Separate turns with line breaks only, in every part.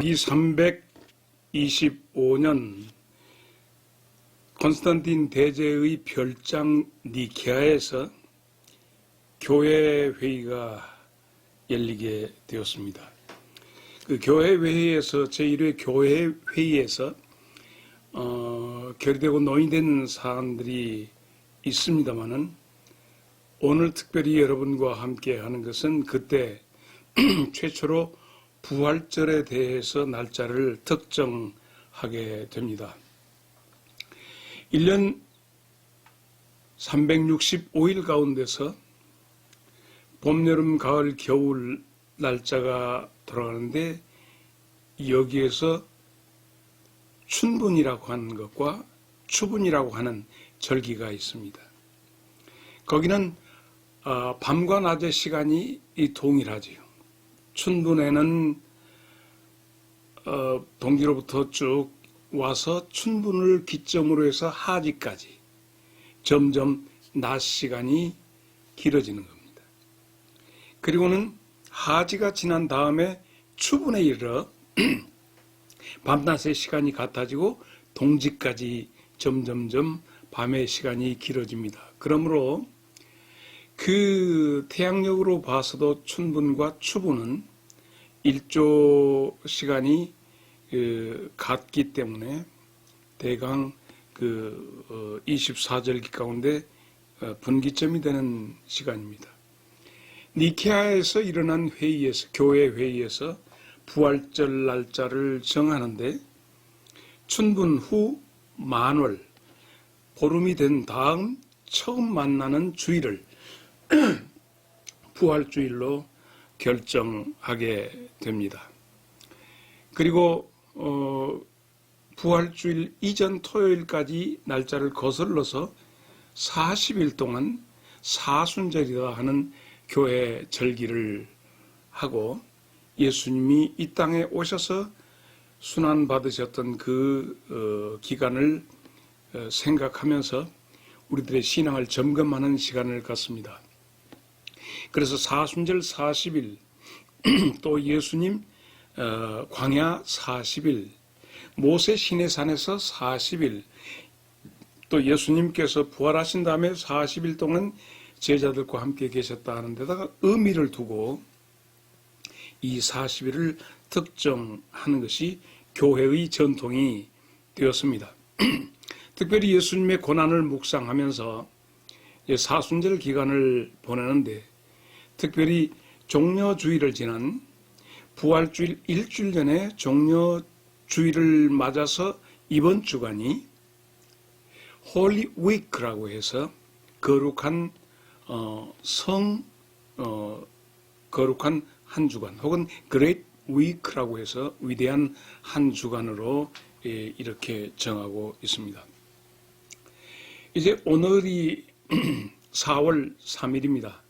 서기 325년 콘스탄틴 대제의 별장 니케아에서 교회 회의가 열리게 되었습니다. 그 교회 회의에서 제1회 교회 회의에서 결의되고 논의된 사안들이 있습니다만은 오늘 특별히 여러분과 함께 하는 것은 그때 최초로 부활절에 대해서 날짜를 특정하게 됩니다. 1년 365일 가운데서 봄, 여름, 가을, 겨울 날짜가 돌아가는데 여기에서 춘분이라고 하는 것과 추분이라고 하는 절기가 있습니다. 거기는 밤과 낮의 시간이 동일하지요. 춘분에는 동지로부터 쭉 와서 춘분을 기점으로 해서 하지까지 점점 낮 시간이 길어지는 겁니다. 그리고는 하지가 지난 다음에 추분에 이르러 밤낮의 시간이 같아지고 동지까지 점점점 밤의 시간이 길어집니다. 그러므로 그 태양력으로 봐서도 춘분과 추분은 일조 시간이 같기 때문에 대강 24절기 가운데 분기점이 되는 시간입니다. 니케아에서 일어난 회의에서, 교회 회의에서 부활절 날짜를 정하는데 춘분 후 만월, 보름이 된 다음 처음 만나는 주일을 부활주일로 결정하게 됩니다. 그리고 부활주일 이전 토요일까지 날짜를 거슬러서 40일 동안 사순절이라 하는 교회 절기를 하고 예수님이 이 땅에 오셔서 순환받으셨던 그 기간을 생각하면서 우리들의 신앙을 점검하는 시간을 갖습니다. 그래서 사순절 40일, 또 예수님 광야 40일, 모세 시내산에서 40일, 또 예수님께서 부활하신 다음에 40일 동안 제자들과 함께 계셨다 하는 데다가 의미를 두고 이 40일을 특정하는 것이 교회의 전통이 되었습니다. 특별히 예수님의 고난을 묵상하면서 사순절 기간을 보내는데 특별히 종려주일을 지난 부활주일 일주일 전에 종려주일을 맞아서 이번 주간이 홀리 위크라고 해서 거룩한 거룩한 한 주간 혹은 그레이트 위크라고 해서 위대한 한 주간으로 이렇게 정하고 있습니다. 이제 오늘이 4월 3일입니다.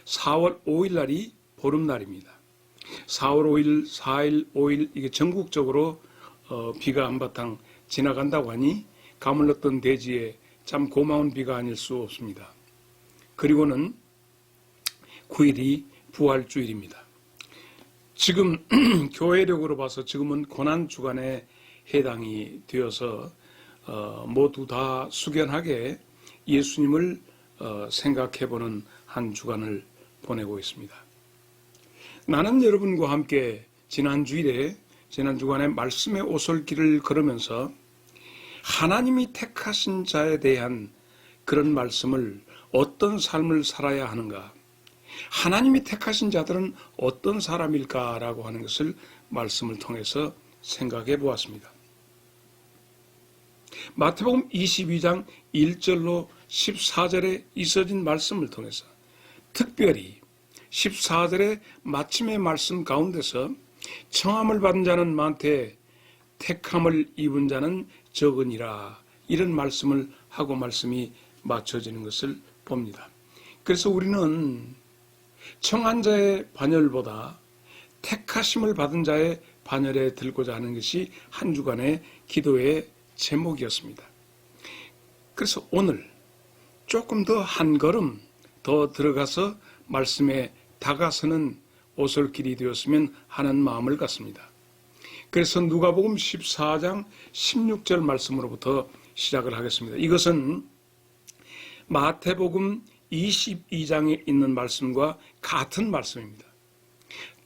4월 5일 날이 보름날입니다. 4월 5일, 4일, 5일 이게 전국적으로 비가 한바탕 지나간다고 하니 가물렀던 대지에 참 고마운 비가 아닐 수 없습니다. 그리고는 9일이 부활주일입니다. 지금 교회력으로 봐서 지금은 고난주간에 해당이 되어서 모두 다 숙연하게 예수님을 생각해보는 한 주간을 보내고 있습니다. 나는 여러분과 함께 지난 주간에 말씀의 오솔길을 걸으면서 하나님이 택하신 자에 대한 그런 말씀을 어떤 삶을 살아야 하는가, 하나님이 택하신 자들은 어떤 사람일까라고 하는 것을 말씀을 통해서 생각해 보았습니다. 마태복음 22장 1절로 14절에 있어진 말씀을 통해서 특별히 14절의 마침의 말씀 가운데서 청함을 받은 자는 많되 택함을 입은 자는 적으니라, 이런 말씀을 하고 말씀이 맞춰지는 것을 봅니다. 그래서 우리는 청한 자의 반열보다 택하심을 받은 자의 반열에 들고자 하는 것이 한 주간의 기도의 제목이었습니다. 그래서 오늘 조금 더 한 걸음 더 들어가서 말씀에 다가서는 오솔길이 되었으면 하는 마음을 갖습니다. 그래서 누가복음 14장 16절 말씀으로부터 시작을 하겠습니다. 이것은 마태복음 22장에 있는 말씀과 같은 말씀입니다.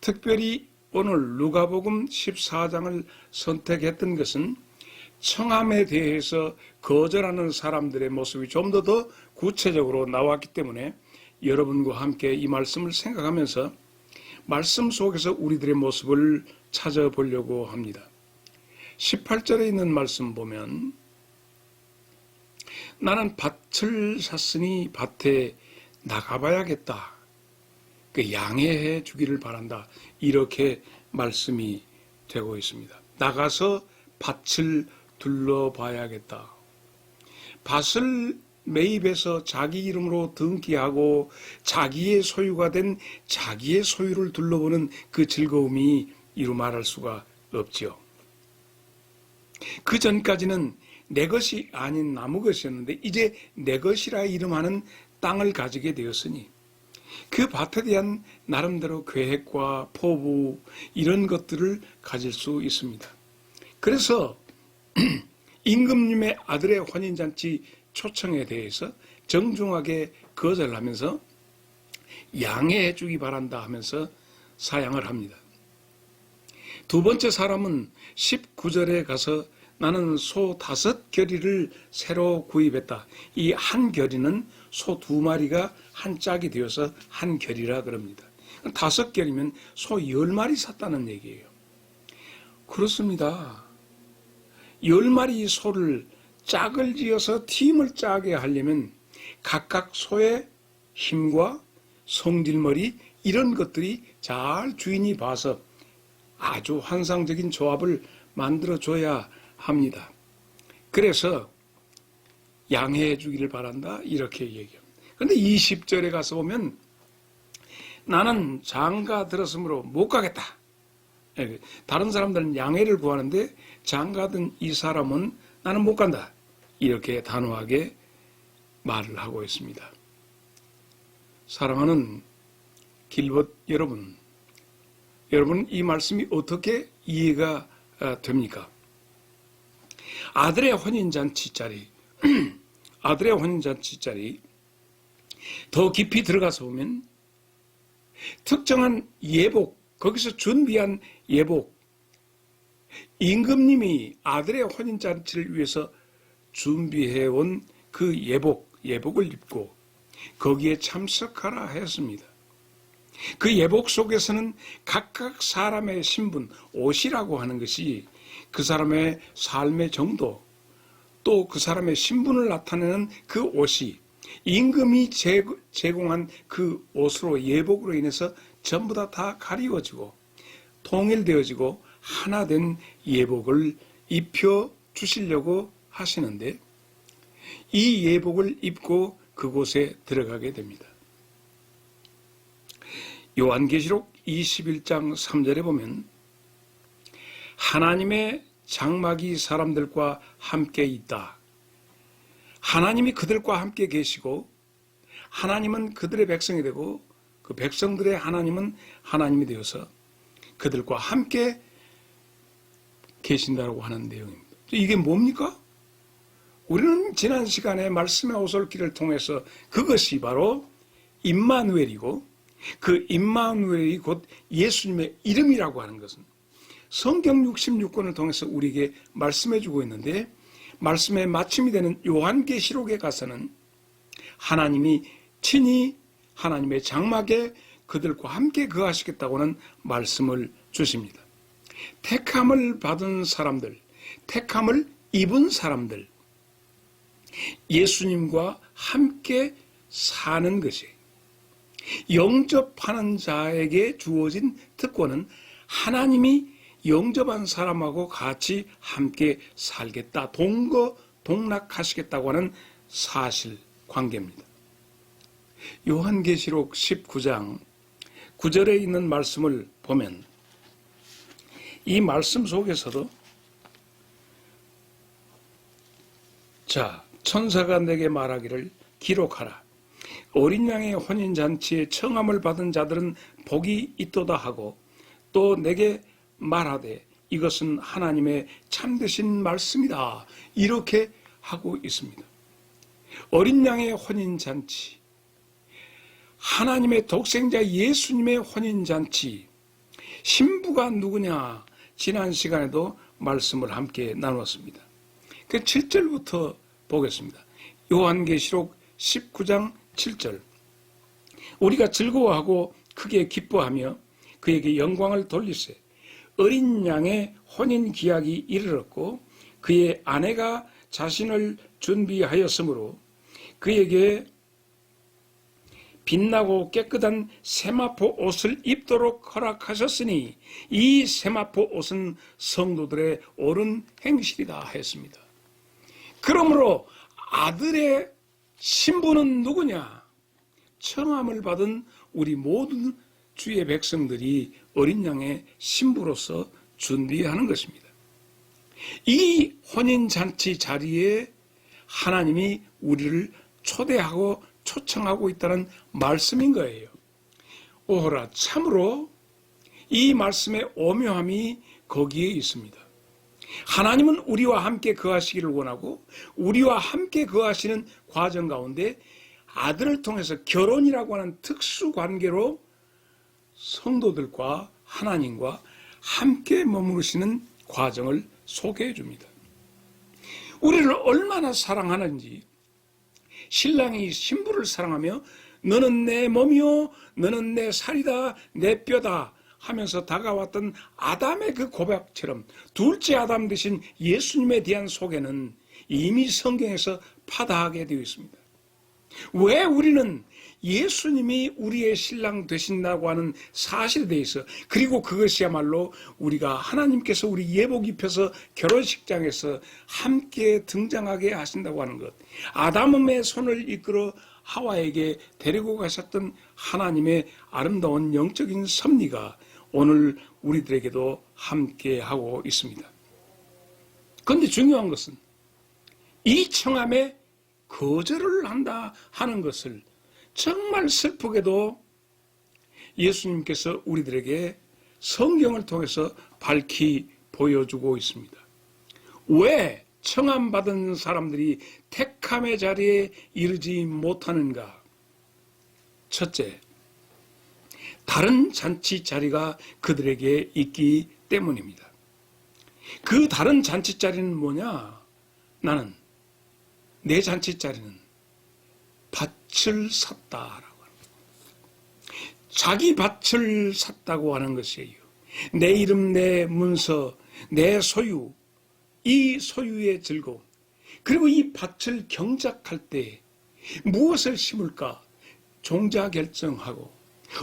특별히 오늘 누가복음 14장을 선택했던 것은 청함에 대해서 거절하는 사람들의 모습이 좀 더 구체적으로 나왔기 때문에 여러분과 함께 이 말씀을 생각하면서 말씀 속에서 우리들의 모습을 찾아보려고 합니다. 18절에 있는 말씀 보면 나는 밭을 샀으니 밭에 나가봐야겠다. 그 양해해 주기를 바란다. 이렇게 말씀이 되고 있습니다. 나가서 밭을 둘러봐야겠다. 밭을 매입해서 자기 이름으로 등기하고 자기의 소유가 된 자기의 소유를 둘러보는 그 즐거움이 이루 말할 수가 없지요. 그 전까지는 내 것이 아닌 남의 것이었는데 이제 내 것이라 이름하는 땅을 가지게 되었으니 그 밭에 대한 나름대로 계획과 포부 이런 것들을 가질 수 있습니다. 그래서 임금님의 아들의 혼인잔치 초청에 대해서 정중하게 거절하면서 양해해 주기 바란다 하면서 사양을 합니다. 두 번째 사람은 19절에 가서 나는 소 5겨리를 새로 구입했다. 이 한 겨리는 소 2마리가 한 짝이 되어서 한 겨리라 그럽니다. 5겨리면 소 10마리 샀다는 얘기예요. 그렇습니다. 10마리 소를 짝을 지어서 팀을 짜게 하려면 각각 소의 힘과 성질머리 이런 것들이 잘 주인이 봐서 아주 환상적인 조합을 만들어줘야 합니다. 그래서 양해해 주기를 바란다 이렇게 얘기합니다. 그런데 20절에 가서 보면 나는 장가 들었으므로 못 가겠다. 다른 사람들은 양해를 구하는데 장가든 이 사람은 나는 못 간다. 이렇게 단호하게 말을 하고 있습니다. 사랑하는 길벗 여러분, 여러분 이 말씀이 어떻게 이해가 됩니까? 아들의 혼인잔치 자리 더 깊이 들어가서 보면 특정한 예복, 거기서 준비한 예복, 임금님이 아들의 혼인잔치를 위해서 준비해온 그 예복을 입고 거기에 참석하라 했습니다. 그 예복 속에서는 각각 사람의 신분, 옷이라고 하는 것이 그 사람의 삶의 정도, 또 그 사람의 신분을 나타내는 그 옷이 임금이 제공한 그 옷으로 예복으로 인해서 전부 다 가리워지고 통일되어지고 하나 된 예복을 입혀 주시려고 하시는데 이 예복을 입고 그곳에 들어가게 됩니다. 요한계시록 21장 3절에 보면 하나님의 장막이 사람들과 함께 있다. 하나님이 그들과 함께 계시고 하나님은 그들의 백성이 되고 그 백성들의 하나님은 하나님이 되어서 그들과 함께 계신다고 하는 내용입니다. 이게 뭡니까? 우리는 지난 시간에 말씀의 오솔길을 통해서 그것이 바로 임마누엘이고 그 임마누엘이 곧 예수님의 이름이라고 하는 것은 성경 66권을 통해서 우리에게 말씀해 주고 있는데 말씀의 마침이 되는 요한계시록에 가서는 하나님이 친히 하나님의 장막에 그들과 함께 거하시겠다고는 말씀을 주십니다. 택함을 받은 사람들, 택함을 입은 사람들, 예수님과 함께 사는 것이 영접하는 자에게 주어진 특권은 하나님이 영접한 사람하고 같이 함께 살겠다, 동거동락하시겠다고 하는 사실 관계입니다. 요한계시록 19장 9절에 있는 말씀을 보면 이 말씀 속에서도 천사가 내게 말하기를 기록하라. 어린 양의 혼인잔치에 청함을 받은 자들은 복이 있도다 하고 또 내게 말하되 이것은 하나님의 참되신 말씀이다. 이렇게 하고 있습니다. 어린 양의 혼인잔치, 하나님의 독생자 예수님의 혼인잔치, 신부가 누구냐? 지난 시간에도 말씀을 함께 나눴습니다. 그 7절부터 보겠습니다. 요한계시록 19장 7절. 우리가 즐거워하고 크게 기뻐하며 그에게 영광을 돌리세. 어린 양의 혼인 기약이 이르렀고 그의 아내가 자신을 준비하였으므로 그에게 빛나고 깨끗한 세마포 옷을 입도록 허락하셨으니 이 세마포 옷은 성도들의 옳은 행실이다 했습니다. 그러므로 아들의 신부는 누구냐? 청함을 받은 우리 모든 주의 백성들이 어린 양의 신부로서 준비하는 것입니다. 이 혼인잔치 자리에 하나님이 우리를 초대하고 초청하고 있다는 말씀인 거예요. 오호라, 참으로 이 말씀의 오묘함이 거기에 있습니다. 하나님은 우리와 함께 거하시기를 원하고 우리와 함께 거하시는 과정 가운데 아들을 통해서 결혼이라고 하는 특수 관계로 성도들과 하나님과 함께 머무르시는 과정을 소개해 줍니다. 우리를 얼마나 사랑하는지, 신랑이 신부를 사랑하며 너는 내 몸이요 너는 내 살이다 내 뼈다 하면서 다가왔던 아담의 그 고백처럼 둘째 아담 되신 예수님에 대한 소개는 이미 성경에서 파다하게 되어 있습니다. 왜 우리는 예수님이 우리의 신랑 되신다고 하는 사실에 대해서, 그리고 그것이야말로 우리가 하나님께서 우리 예복 입혀서 결혼식장에서 함께 등장하게 하신다고 하는 것, 아담의 손을 이끌어 하와에게 데리고 가셨던 하나님의 아름다운 영적인 섭리가 오늘 우리들에게도 함께 하고 있습니다. 그런데 중요한 것은 이 청함에 거절을 한다 하는 것을 정말 슬프게도 예수님께서 우리들에게 성경을 통해서 밝히 보여주고 있습니다. 왜 청함받은 사람들이 택함의 자리에 이르지 못하는가? 첫째, 다른 잔치 자리가 그들에게 있기 때문입니다. 그 다른 잔치 자리는 뭐냐? 나는 내 잔치 자리는 밭을 샀다라고 합니다. 자기 밭을 샀다고 하는 것이에요. 내 이름, 내 문서, 내 소유, 이 소유의 즐거움. 그리고 이 밭을 경작할 때 무엇을 심을까? 종자 결정하고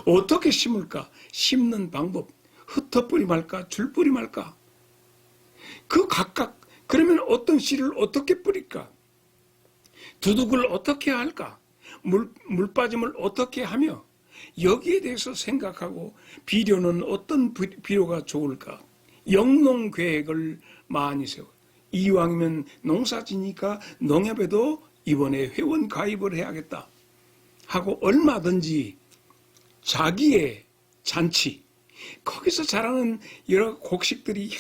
어떻게 심을까? 심는 방법, 흩어뿌리 말까? 줄뿌리 말까? 그 각각, 그러면 어떤 씨를 어떻게 뿌릴까? 두둑을 어떻게 할까? 물 빠짐을 어떻게 하며 여기에 대해서 생각하고 비료는 어떤 비료가 좋을까? 영농 계획을 많이 세워. 이왕이면 농사지니까 농협에도 이번에 회원 가입을 해야겠다 하고 얼마든지 자기의 잔치, 거기서 자라는 여러 곡식들이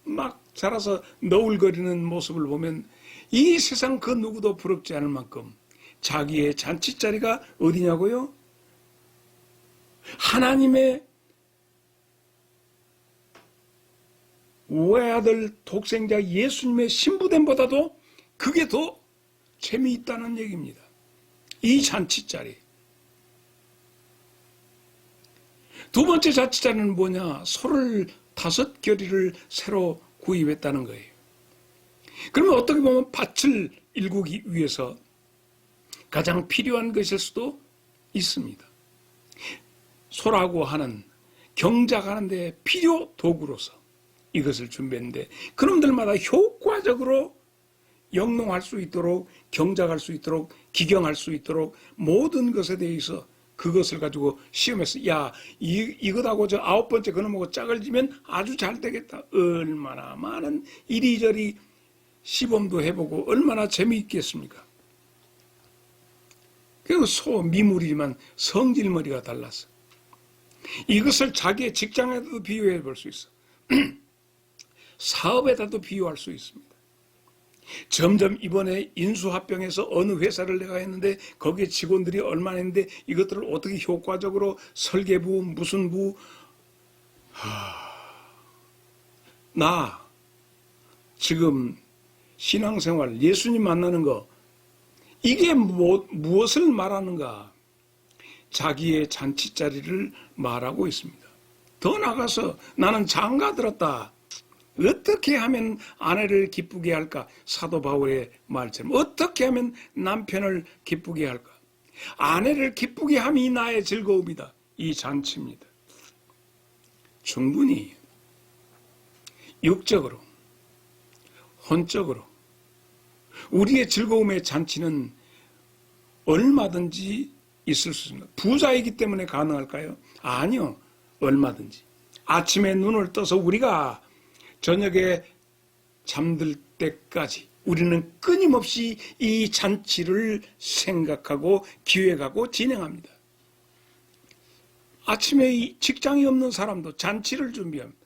막 자라서 너울거리는 모습을 보면 이 세상 그 누구도 부럽지 않을 만큼 자기의 잔치자리가 어디냐고요? 하나님의 외아들 독생자 예수님의 신부됨보다도 그게 더 재미있다는 얘기입니다. 이 잔치자리. 두 번째 잔치자리는 뭐냐? 소를 5겨리를 새로 구입했다는 거예요. 그러면 어떻게 보면 밭을 일구기 위해서 가장 필요한 것일 수도 있습니다. 소라고 하는 경작하는 데 필요 도구로서 이것을 준비했는데 그놈들마다 효과적으로 영농할 수 있도록, 경작할 수 있도록, 기경할 수 있도록 모든 것에 대해서 그것을 가지고 시험해서 이것하고 저 9번째 그놈하고 짝을 지면 아주 잘 되겠다. 얼마나 많은 이리저리 시범도 해보고 얼마나 재미있겠습니까? 그리고 소 미물이지만 성질머리가 달랐어. 이것을 자기의 직장에도 비유해 볼 수 있어. 사업에다도 비유할 수 있습니다. 점점 이번에 인수합병해서 어느 회사를 내가 했는데 거기에 직원들이 얼마나 있는데 이것들을 어떻게 효과적으로 설계부 무슨 부 나 지금 신앙생활 예수님 만나는 거 이게 무엇을 말하는가? 자기의 잔치자리를 말하고 있습니다. 더 나가서 나는 장가 들었다. 어떻게 하면 아내를 기쁘게 할까? 사도 바울의 말처럼 어떻게 하면 남편을 기쁘게 할까? 아내를 기쁘게 함이 나의 즐거움이다. 이 잔치입니다. 충분히 육적으로 혼적으로 우리의 즐거움의 잔치는 얼마든지 있을 수 있습니다. 부자이기 때문에 가능할까요? 아니요. 얼마든지. 아침에 눈을 떠서 우리가 저녁에 잠들 때까지 우리는 끊임없이 이 잔치를 생각하고 기획하고 진행합니다. 아침에 직장이 없는 사람도 잔치를 준비합니다.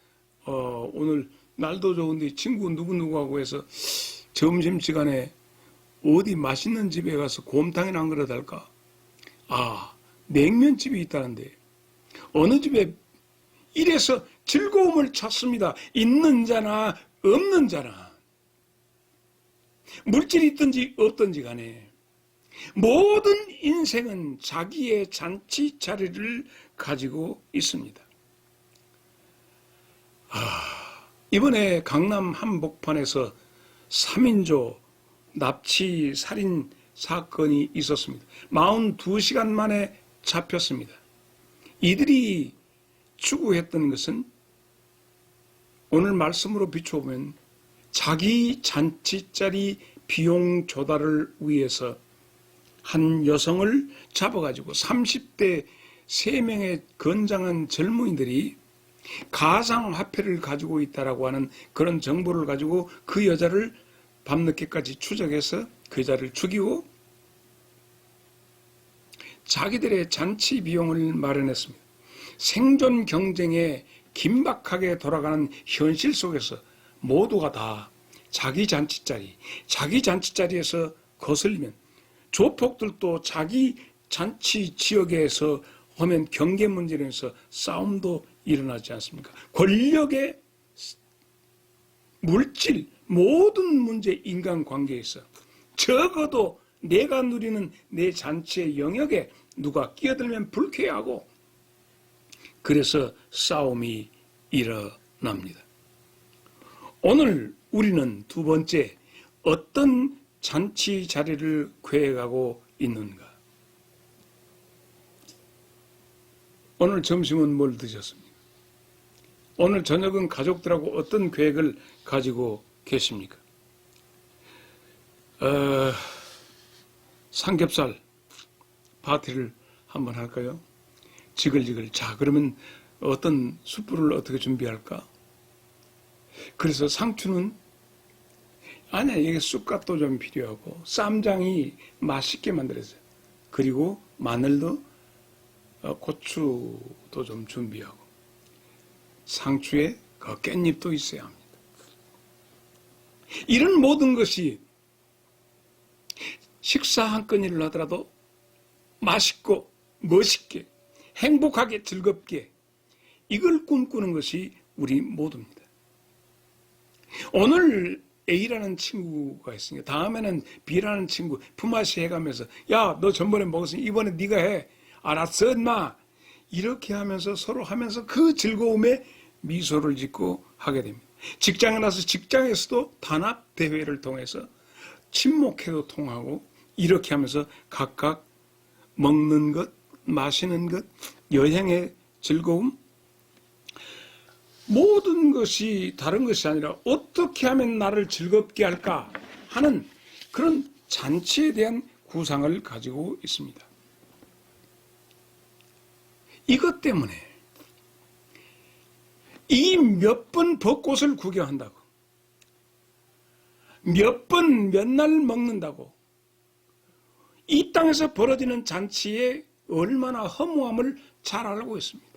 오늘 날도 좋은데 친구 누구누구하고 해서 점심시간에 어디 맛있는 집에 가서 곰탕이나 한 그릇 할까? 냉면집이 있다는데 어느 집에 이래서 즐거움을 찾습니다. 있는 자나 없는 자나 물질이 있든지 없든지 간에 모든 인생은 자기의 잔치 자리를 가지고 있습니다. 이번에 강남 한복판에서 3인조 납치 살인 사건이 있었습니다. 42시간 만에 잡혔습니다. 이들이 추구했던 것은 오늘 말씀으로 비춰보면 자기 잔치자리 비용 조달을 위해서 한 여성을 잡아가지고 30대 3명의 건장한 젊은이들이 가상화폐를 가지고 있다라고 하는 그런 정보를 가지고 그 여자를 밤늦게까지 추적해서 그 여자를 죽이고 자기들의 잔치 비용을 마련했습니다. 생존 경쟁에 긴박하게 돌아가는 현실 속에서 모두가 다 자기 잔치자리에서 거슬리면 조폭들도 자기 잔치 지역에서 하면 경계 문제에서 싸움도 일어나지 않습니까? 권력의 물질 모든 문제 인간관계에서 적어도 내가 누리는 내 잔치의 영역에 누가 끼어들면 불쾌하고 그래서 싸움이 일어납니다. 오늘 우리는 두 번째 어떤 잔치 자리를 계획하고 있는가? 오늘 점심은 뭘 드셨습니까? 오늘 저녁은 가족들하고 어떤 계획을 가지고 계십니까? 삼겹살 파티를 한번 할까요? 지글지글. 자, 그러면 어떤 숯불을 어떻게 준비할까? 그래서 상추는 아니야, 이게 쑥갓도 좀 필요하고 쌈장이 맛있게 만들어져요. 그리고 마늘도 고추도 좀 준비하고 상추에 그 깻잎도 있어야 합니다. 이런 모든 것이 식사 한 끼니를 하더라도 맛있고 멋있게 행복하게 즐겁게 이걸 꿈꾸는 것이 우리 모두입니다. 오늘 A라는 친구가 있으니까 다음에는 B라는 친구 품앗이 해가면서 야, 너 전번에 먹었으니 이번에 네가 해. 알았어 인마. 이렇게 하면서 서로 하면서 그 즐거움에 미소를 짓고 하게 됩니다. 직장에 나서 직장에서도 단합 대회를 통해서 친목회도 통하고 이렇게 하면서 각각 먹는 것, 마시는 것, 여행의 즐거움 모든 것이 다른 것이 아니라 어떻게 하면 나를 즐겁게 할까 하는 그런 잔치에 대한 구상을 가지고 있습니다. 이것 때문에 이 몇 번 벚꽃을 구경한다고 몇 번 몇 날 먹는다고 이 땅에서 벌어지는 잔치의 얼마나 허무함을 잘 알고 있습니다.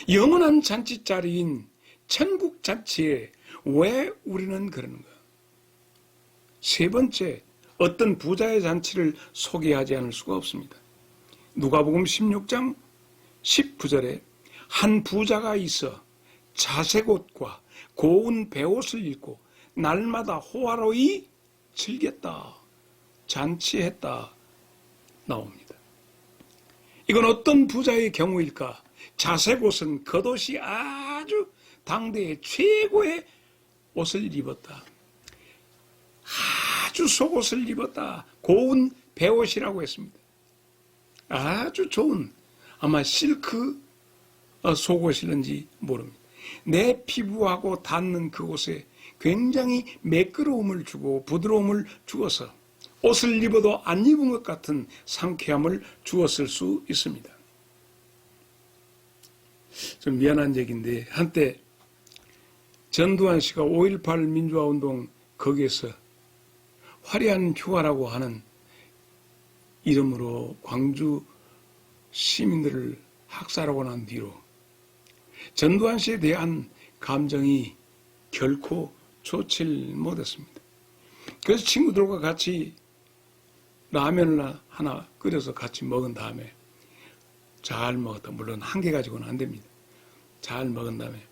영원한 잔치 자리인 천국 자체에 왜 우리는 그러는가? 세 번째, 어떤 부자의 잔치를 소개하지 않을 수가 없습니다. 누가복음 16장 19절에 한 부자가 있어 자색 옷과 고운 베옷을 입고 날마다 호화로이 즐겼다, 잔치했다 나옵니다. 이건 어떤 부자의 경우일까? 자색 옷은 겉옷이 아주 당대의 최고의 옷을 입었다. 아주 속옷을 입었다. 고운 베옷이라고 했습니다. 아주 좋은, 아마 실크 속옷이는지 모릅니다. 내 피부하고 닿는 그곳에 굉장히 매끄러움을 주고 부드러움을 주어서 옷을 입어도 안 입은 것 같은 상쾌함을 주었을 수 있습니다. 좀 미안한 얘기인데, 한때 전두환 씨가 5.18 민주화운동 거기에서 화려한 휴가라고 하는 이름으로 광주 시민들을 학살하고 난 뒤로 전두환 씨에 대한 감정이 결코 좋질 못했습니다. 그래서 친구들과 같이 라면을 하나 끓여서 같이 먹은 다음에 잘 먹었다. 물론 한 개 가지고는 안 됩니다. 잘 먹은 다음에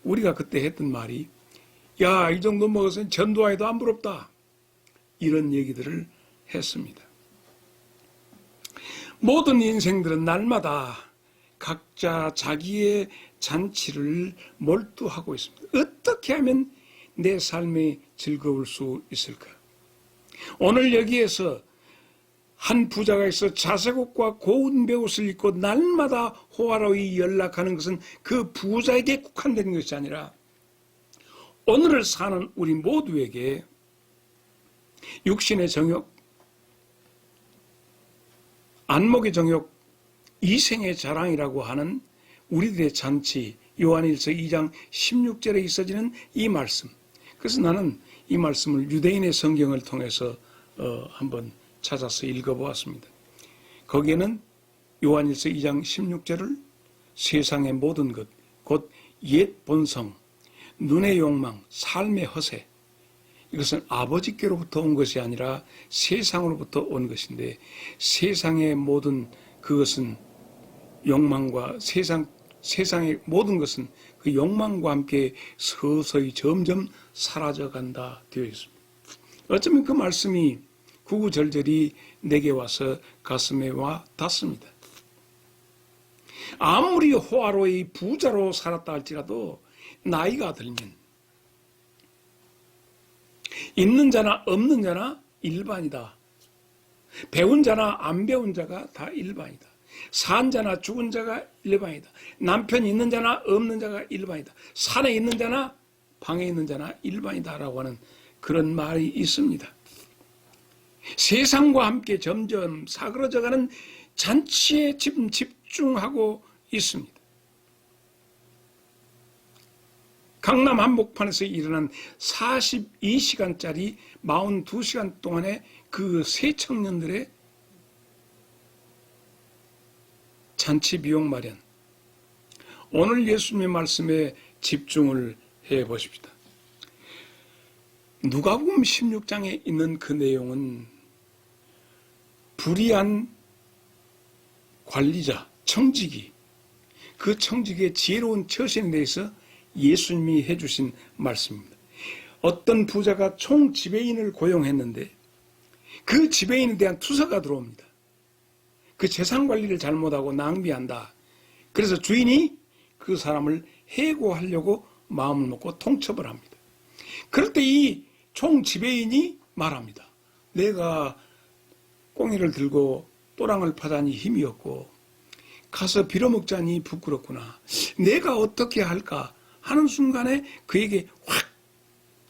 우리가 그때 했던 말이, 야, 이 정도 먹었으니 전두환이도 안 부럽다, 이런 얘기들을 했습니다. 모든 인생들은 날마다 각자 자기의 잔치를 몰두하고 있습니다. 어떻게 하면 내 삶이 즐거울 수 있을까? 오늘 여기에서 한 부자가 있어 자색옷과 고운 베옷을 입고 날마다 호화로이 연락하는 것은 그 부자에게 국한된 것이 아니라 오늘을 사는 우리 모두에게 육신의 정욕, 안목의 정욕, 이생의 자랑이라고 하는 우리들의 잔치, 요한일서 2장 16절에 있어지는 이 말씀. 그래서 나는 이 말씀을 유대인의 성경을 통해서 한번 찾아서 읽어보았습니다. 거기에는 요한일서 2장 16절을 세상의 모든 것, 곧 옛 본성, 눈의 욕망, 삶의 허세, 이것은 아버지께로부터 온 것이 아니라 세상으로부터 온 것인데, 세상의 모든 그것은 욕망과 세상의 모든 것은 그 욕망과 함께 서서히 점점 사라져간다 되어 있습니다. 어쩌면 그 말씀이 구구절절히 내게 와서 가슴에 와 닿습니다. 아무리 호화로이 부자로 살았다 할지라도 나이가 들면 있는 자나 없는 자나 일반이다. 배운 자나 안 배운 자가 다 일반이다. 산 자나 죽은 자가 일반이다. 남편이 있는 자나 없는 자가 일반이다. 산에 있는 자나 방에 있는 자나 일반이다라고 하는 그런 말이 있습니다. 세상과 함께 점점 사그러져가는 잔치에 지금 집중하고 있습니다. 강남 한복판에서 일어난 42시간짜리 42시간 동안의 그 세 청년들의 잔치 비용 마련. 오늘 예수님의 말씀에 집중을 해 보십시다. 누가복음 16장에 있는 그 내용은 불의한 관리자, 청지기, 그 청지기의 지혜로운 처신에 대해서 예수님이 해주신 말씀입니다. 어떤 부자가 총 지배인을 고용했는데 그 지배인에 대한 투서가 들어옵니다. 그 재산 관리를 잘못하고 낭비한다. 그래서 주인이 그 사람을 해고하려고 마음을 먹고 통첩을 합니다. 그럴 때 이 총 지배인이 말합니다. 내가 꽁이를 들고 또랑을 파자니 힘이 없고 가서 빌어먹자니 부끄럽구나. 내가 어떻게 할까 하는 순간에 그에게 확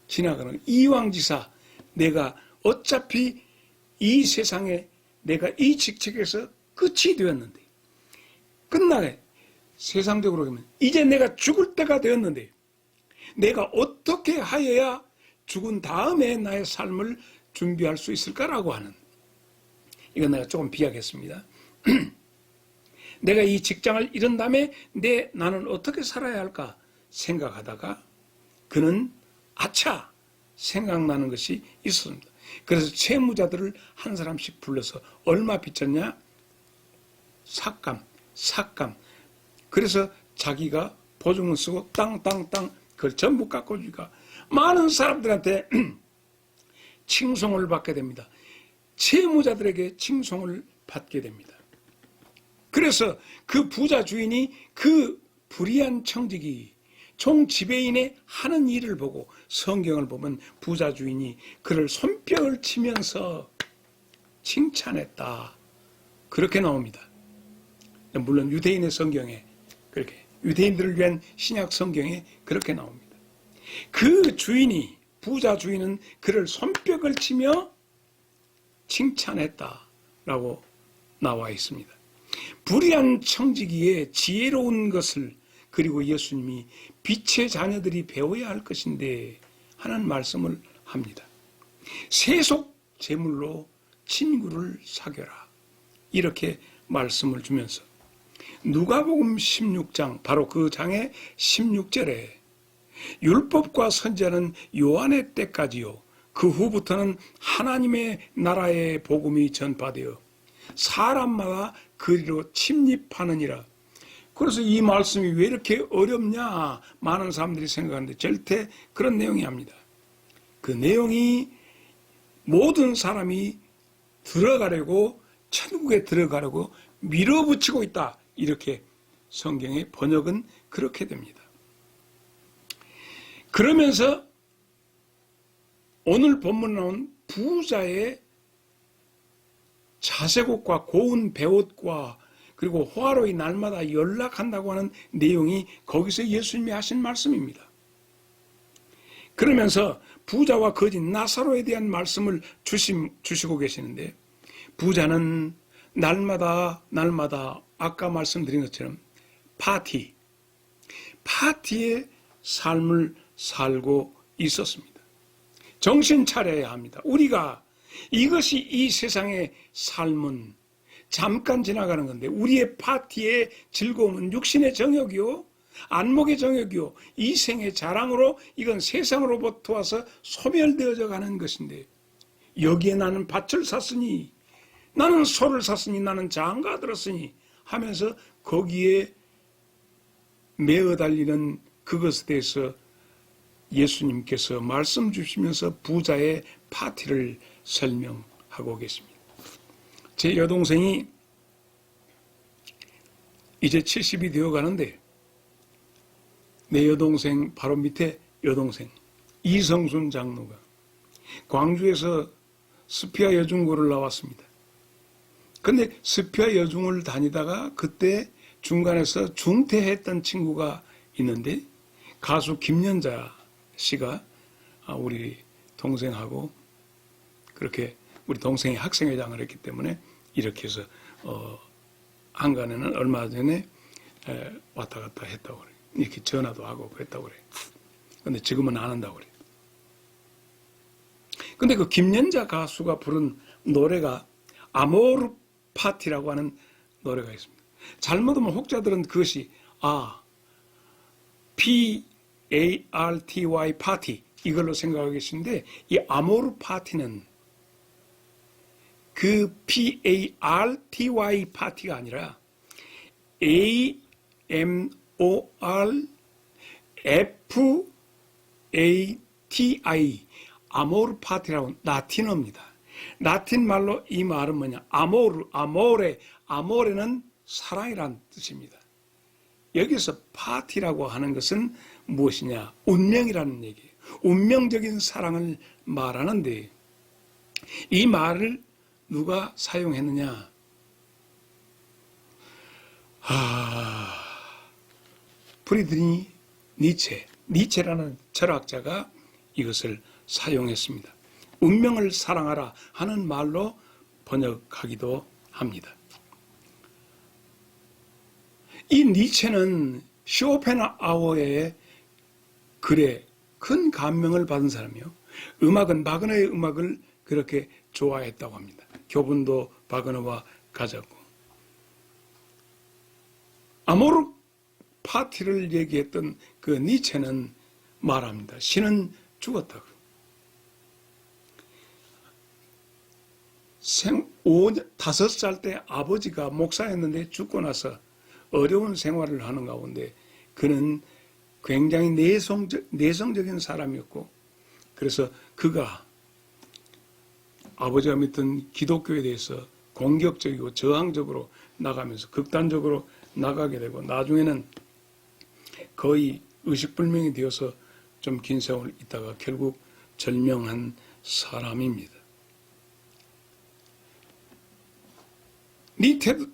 지나가는 이왕지사, 내가 어차피 이 세상에 내가 이 직책에서 끝이 되었는데, 끝나게 세상적으로 보면 이제 내가 죽을 때가 되었는데 내가 어떻게 하여야 죽은 다음에 나의 삶을 준비할 수 있을까라고 하는, 이건 내가 조금 비약했습니다. 내가 이 직장을 잃은 다음에 나는 어떻게 살아야 할까 생각하다가 그는 아차 생각나는 것이 있었습니다. 그래서 채무자들을 한 사람씩 불러서 얼마 빚졌냐? 삭감. 그래서 자기가 보증을 쓰고 땅 그걸 전부 깎아주니까 많은 사람들한테 칭송을 받게 됩니다. 채무자들에게 칭송을 받게 됩니다. 그래서 그 부자 주인이 그 불의한 청지기 종 지배인의 하는 일을 보고 성경을 보면 부자 주인이 그를 손뼉을 치면서 칭찬했다. 그렇게 나옵니다. 물론 유대인의 성경에 그렇게 유대인들을 위한 신약 성경에 그렇게 나옵니다. 그 주인이 부자 주인은 그를 손뼉을 치며 칭찬했다라고 나와 있습니다. 불의한 청지기의 지혜로운 것을 그리고 예수님이 빛의 자녀들이 배워야 할 것인데 하는 말씀을 합니다. 세속 제물로 친구를 사귀어라. 이렇게 말씀을 주면서 누가복음 16장 바로 그 장의 16절에 율법과 선지자는 요한의 때까지요 그 후부터는 하나님의 나라의 복음이 전파되어 사람마다 그리로 침입하느니라. 그래서 이 말씀이 왜 이렇게 어렵냐 많은 사람들이 생각하는데 절대 그런 내용이 아닙니다. 그 내용이 모든 사람이 들어가려고 천국에 들어가려고 밀어붙이고 있다. 이렇게 성경의 번역은 그렇게 됩니다. 그러면서 오늘 본문에 나온 부자의 자색옷과 고운 베옷과 그리고 호화로이 날마다 연락한다고 하는 내용이 거기서 예수님이 하신 말씀입니다. 그러면서 부자와 거지 나사로에 대한 말씀을 주시고 계시는데 부자는 날마다 아까 말씀드린 것처럼 파티의 삶을 살고 있었습니다. 정신 차려야 합니다. 우리가 이것이 이 세상의 삶은 잠깐 지나가는 건데 우리의 파티의 즐거움은 육신의 정욕이요 안목의 정욕이요 이생의 자랑으로 이건 세상으로부터 와서 소멸되어져 가는 것인데 여기에 나는 밭을 샀으니 나는 소를 샀으니 나는 장가 들었으니 하면서 거기에 매어 달리는 그것에 대해서 예수님께서 말씀 주시면서 부자의 파티를 설명하고 계십니다. 제 여동생이 이제 70이 되어 가는데 내 여동생 바로 밑에 여동생 이성순 장로가 광주에서 스피아 여중고를 나왔습니다. 근데 스피아 여중을 다니다가 그때 중간에서 중퇴했던 친구가 있는데 가수 김연자 씨가 우리 동생하고 그렇게 우리 동생이 학생회장을 했기 때문에 이렇게 해서 한간에는 얼마 전에 왔다 갔다 했다고 그래요. 이렇게 전화도 하고 그랬다고 그래요. 근데 지금은 안 한다고 그래요. 근데 그 김연자 가수가 부른 노래가 아모르 파티라고 하는 노래가 있습니다. 잘못하면 혹자들은 그것이 PARTY 파티 이걸로 생각하고 계신데 이 아모르 파티는 그 PARTY 파티가 아니라 AMORFATI 아모르 파티라고 라틴어입니다. 라틴 말로 이 말은 뭐냐? 아모레는 사랑이란 뜻입니다. 여기서 파티라고 하는 것은 무엇이냐? 운명이라는 얘기예요. 운명적인 사랑을 말하는데 이 말을 누가 사용했느냐? 프리드리히 니체라는 철학자가 이것을 사용했습니다. 운명을 사랑하라 하는 말로 번역하기도 합니다. 이 니체는 쇼펜하우어의 글에 큰 감명을 받은 사람이요. 바그너의 음악을 그렇게 좋아했다고 합니다. 교분도 바그너와 가졌고. 아모르 파티를 얘기했던 그 니체는 말합니다. 신은 죽었다고. 5살 때 아버지가 목사였는데 죽고 나서 어려운 생활을 하는 가운데 그는 굉장히 내성적인 사람이었고, 그래서 그가 아버지가 믿던 기독교에 대해서 공격적이고 저항적으로 나가면서 극단적으로 나가게 되고, 나중에는 거의 의식불명이 되어서 좀 긴 세월 있다가 결국 절명한 사람입니다.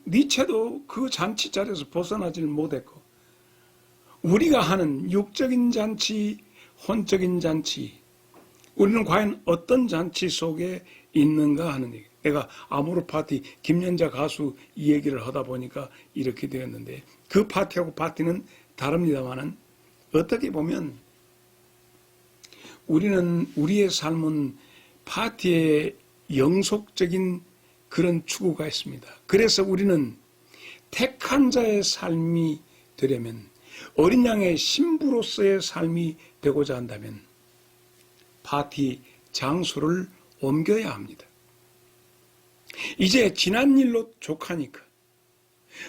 니체도 그 잔치 자리에서 벗어나질 못했고, 우리가 하는 육적인 잔치, 혼적인 잔치, 우리는 과연 어떤 잔치 속에 있는가 하는 얘기. 내가 아모르 파티 김연자 가수 이 얘기를 하다 보니까 이렇게 되었는데, 그 파티하고 파티는 다릅니다만은 어떻게 보면 우리는 우리의 삶은 파티의 영속적인 그런 추구가 있습니다. 그래서 우리는 택한 자의 삶이 되려면, 어린 양의 신부로서의 삶이 되고자 한다면 파티 장소를 옮겨야 합니다. 이제 지난 일로 족하니까,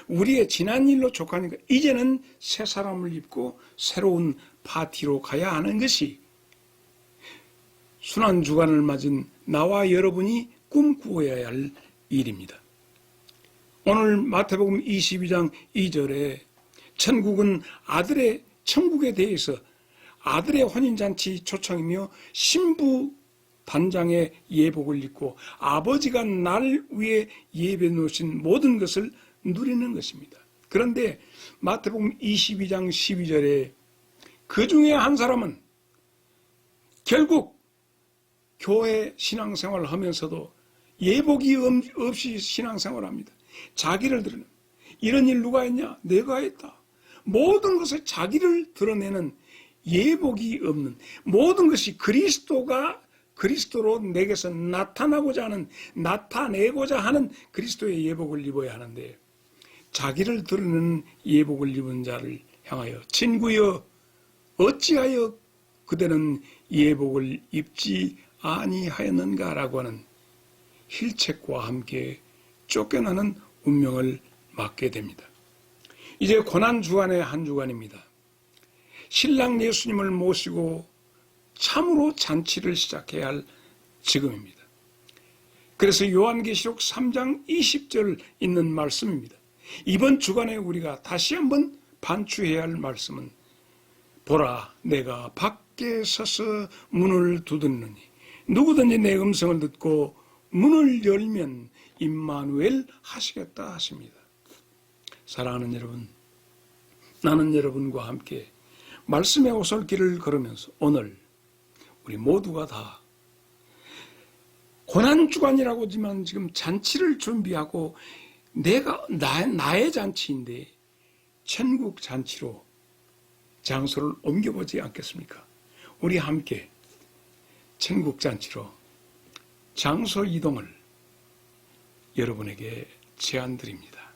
우리의 지난 일로 족하니까 이제는 새 사람을 입고 새로운 파티로 가야 하는 것이 순환주간을 맞은 나와 여러분이 꿈꾸어야 할 일입니다. 오늘 마태복음 22장 2절에 천국은 천국에 대해서 아들의 혼인잔치 초청이며 신부 단장의 예복을 입고 아버지가 날 위해 예배 놓으신 모든 것을 누리는 것입니다. 그런데 마태복음 22장 12절에 그 중에 한 사람은 결국 교회 신앙생활을 하면서도 예복이 없이 신앙생활을 합니다. 자기를 드러내는, 이런 일 누가 했냐? 내가 했다. 모든 것을 자기를 드러내는, 예복이 없는, 모든 것이 그리스도로 내게서 나타내고자 하는 그리스도의 예복을 입어야 하는데, 자기를 드러내는 예복을 입은 자를 향하여 친구여 어찌하여 그대는 예복을 입지 아니하였는가라고 하는 힐책과 함께 쫓겨나는 운명을 맞게 됩니다. 이제 고난주간의 한 주간입니다. 신랑 예수님을 모시고 참으로 잔치를 시작해야 할 지금입니다. 그래서 요한계시록 3장 20절 있는 말씀입니다. 이번 주간에 우리가 다시 한번 반추해야 할 말씀은, 보라 내가 밖에 서서 문을 두드리노니 누구든지 내 음성을 듣고 문을 열면 임마누엘 하시겠다 하십니다. 사랑하는 여러분, 나는 여러분과 함께 말씀의 오솔길을 걸으면서 오늘 우리 모두가 다 고난주간이라고 하지만 지금 잔치를 준비하고 나의 잔치인데 천국 잔치로 장소를 옮겨보지 않겠습니까? 우리 함께 천국 잔치로 장소 이동을 여러분에게 제안드립니다.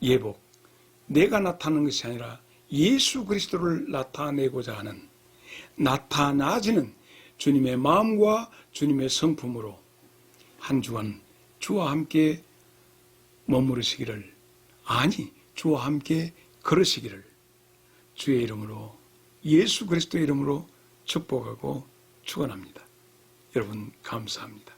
예복, 내가 나타나는 것이 아니라 예수 그리스도를 나타내고자 하는, 나타나지는 주님의 마음과 주님의 성품으로 한 주간 주와 함께 머무르시기를, 아니 주와 함께 걸으시기를 주의 이름으로, 예수 그리스도의 이름으로 축복하고 축원합니다. 여러분 감사합니다.